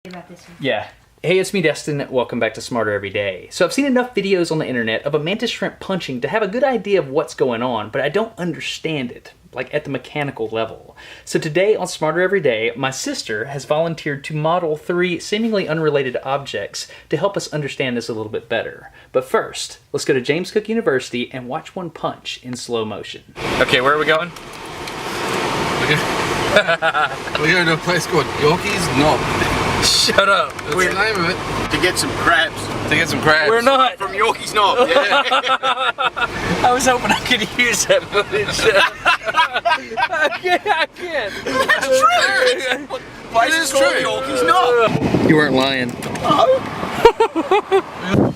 About this one. Yeah. Hey, it's me, Destin. Welcome back to Smarter Every Day. So I've seen enough videos on the internet of a mantis shrimp punching to have a good idea of what's going on, but I don't understand it, like at the mechanical level. So today on Smarter Every Day, my sister has volunteered to model 3 seemingly unrelated objects to help us understand this a little bit better. But first, let's go to James Cook University and watch one punch in slow motion. Okay, where are we going? We're going to a place called Yorkie's Knob. Shut up. That's the name of it. To get some crabs. To get some crabs. We're not. From Yorkie's Knob. Yeah. I was hoping I could use that footage. I can't. That's true. Place is called Yorkie's Knob. You weren't lying. Oh.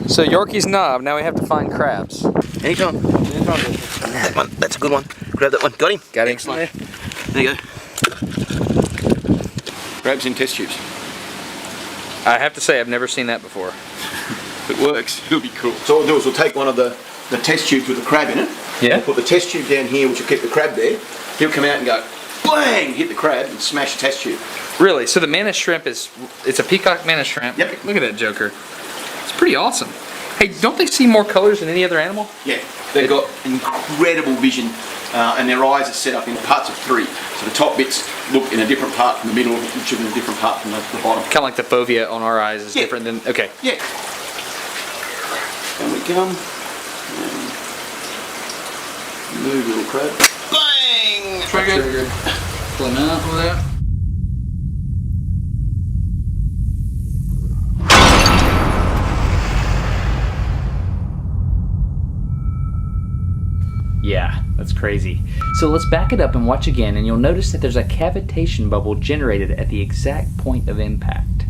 So Yorkie's Knob, now we have to find crabs. Anytime. That one. That's a good one. Grab that one. Got him? Got him. Excellent. There you go. Crabs in test tubes. I have to say, I've never seen that before. If it works, it'll be cool. So what we'll do is we'll take one of the test tubes with the crab in it. Yeah. We'll put the test tube down here, which will keep the crab there. He'll come out and go, bang, hit the crab and smash the test tube. Really? So the mantis shrimp it's a peacock mantis shrimp. Yep. Look at that joker. It's pretty awesome. Hey, don't they see more colors than any other animal? Yeah. They've got incredible vision. And their eyes are set up in parts of 3. So the top bits look in a different part from the middle, which is in a different part from the bottom. Kind of like the fovea on our eyes is different than, okay. Yeah. And we come. And move little crab. Bang! Triggered. Pull him out with that. Yeah, that's crazy. So let's back it up and watch again, and you'll notice that there's a cavitation bubble generated at the exact point of impact.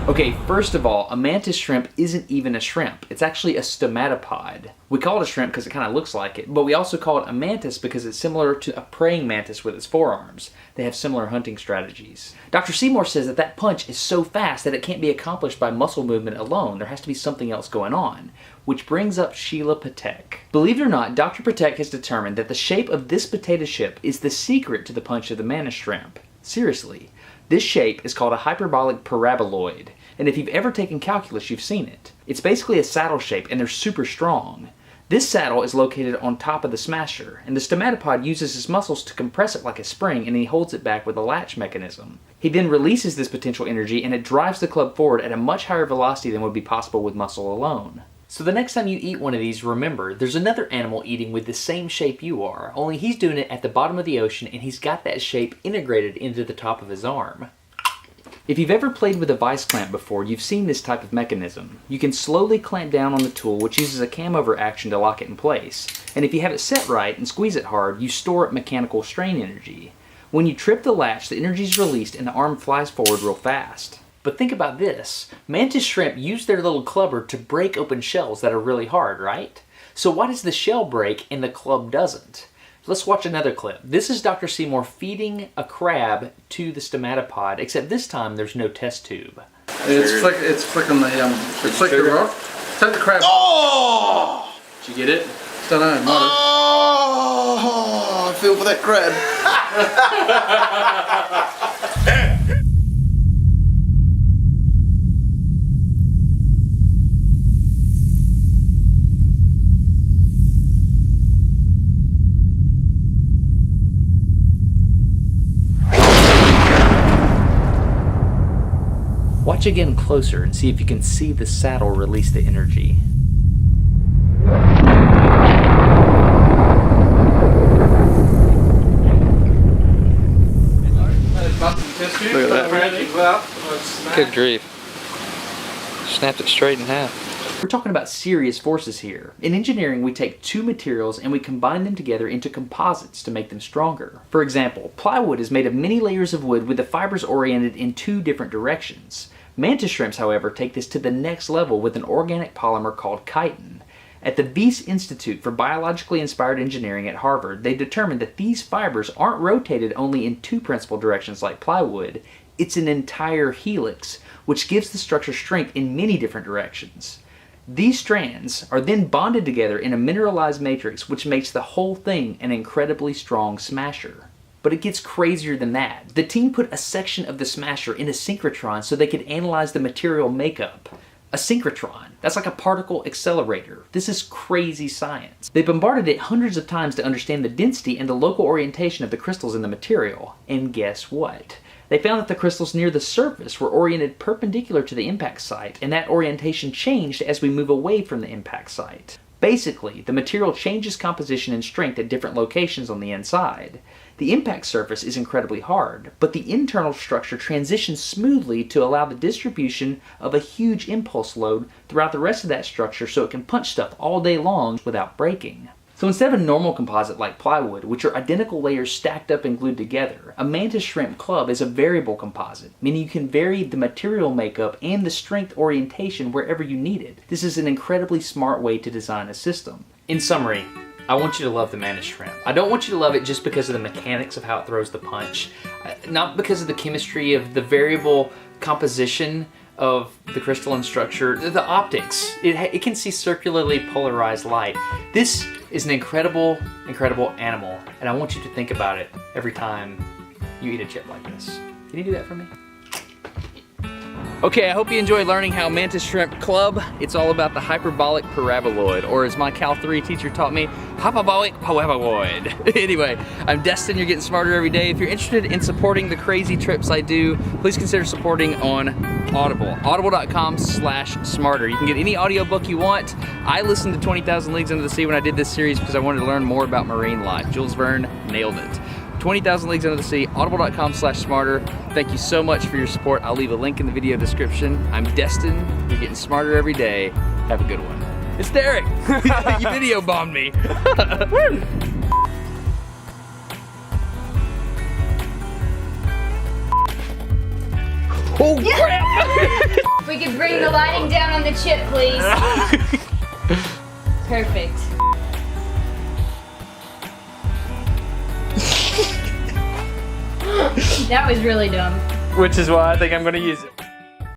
Okay, first of all, a mantis shrimp isn't even a shrimp. It's actually a stomatopod. We call it a shrimp because it kind of looks like it, but we also call it a mantis because it's similar to a praying mantis with its forearms. They have similar hunting strategies. Dr. Seymour says that that punch is so fast that it can't be accomplished by muscle movement alone. There has to be something else going on. Which brings up Sheila Patek. Believe it or not, Dr. Patek has determined that the shape of this potato chip is the secret to the punch of the mantis shrimp. Seriously. This shape is called a hyperbolic paraboloid, and if you've ever taken calculus, you've seen it. It's basically a saddle shape, and they're super strong. This saddle is located on top of the smasher, and the stomatopod uses his muscles to compress it like a spring, and he holds it back with a latch mechanism. He then releases this potential energy, and it drives the club forward at a much higher velocity than would be possible with muscle alone. So the next time you eat one of these, remember, there's another animal eating with the same shape you are, only he's doing it at the bottom of the ocean and he's got that shape integrated into the top of his arm. If you've ever played with a vice clamp before, you've seen this type of mechanism. You can slowly clamp down on the tool, which uses a cam over action to lock it in place. And if you have it set right and squeeze it hard, you store mechanical strain energy. When you trip the latch, the energy is released and the arm flies forward real fast. But think about this. Mantis shrimp use their little clubber to break open shells that are really hard, right? So why does the shell break and the club doesn't? Let's watch another clip. This is Dr. Seymour feeding a crab to the stomatopod, except this time there's no test tube. It's flicking the flick the rock. Take the crab. Oh! Did you get it? Don't know. Oh! I feel for that crab. Watch again closer and see if you can see the saddle release the energy. Look at that. Good grief. Snapped it straight in half. We're talking about serious forces here. In engineering, we take 2 materials and we combine them together into composites to make them stronger. For example, plywood is made of many layers of wood with the fibers oriented in 2 different directions. Mantis shrimps, however, take this to the next level with an organic polymer called chitin. At the Wyss Institute for Biologically Inspired Engineering at Harvard, they determined that these fibers aren't rotated only in 2 principal directions like plywood, it's an entire helix, which gives the structure strength in many different directions. These strands are then bonded together in a mineralized matrix, which makes the whole thing an incredibly strong smasher. But it gets crazier than that. The team put a section of the smasher in a synchrotron so they could analyze the material makeup. A synchrotron. That's like a particle accelerator. This is crazy science. They bombarded it hundreds of times to understand the density and the local orientation of the crystals in the material. And guess what? They found that the crystals near the surface were oriented perpendicular to the impact site, and that orientation changed as we move away from the impact site. Basically, the material changes composition and strength at different locations on the inside. The impact surface is incredibly hard, but the internal structure transitions smoothly to allow the distribution of a huge impulse load throughout the rest of that structure so it can punch stuff all day long without breaking. So instead of a normal composite like plywood, which are identical layers stacked up and glued together, a mantis shrimp club is a variable composite, meaning you can vary the material makeup and the strength orientation wherever you need it. This is an incredibly smart way to design a system. In summary, I want you to love the mantis shrimp. I don't want you to love it just because of the mechanics of how it throws the punch, not because of the chemistry of the variable composition of the crystalline structure, the optics. It can see circularly polarized light. This is an incredible, incredible animal, and I want you to think about it every time you eat a chip like this. Can you do that for me? Okay, I hope you enjoyed learning how Mantis Shrimp Club. It's all about the hyperbolic paraboloid, or as my Cal 3 teacher taught me, hyperbolic paraboloid. Anyway, I'm Destin, you're getting smarter every day. If you're interested in supporting the crazy trips I do, please consider supporting on Audible. Audible.com/smarter. You can get any audiobook you want. I listened to 20,000 Leagues Under the Sea when I did this series because I wanted to learn more about marine life. Jules Verne nailed it. 20,000 Leagues Under the Sea, audible.com/smarter. Thank you so much for your support. I'll leave a link in the video description. I'm Destin. You're getting smarter every day. Have a good one. It's Derek. You video bombed me. Oh crap! We could bring the lighting down on the chip, please. Perfect. That was really dumb. Which is why I think I'm gonna use it.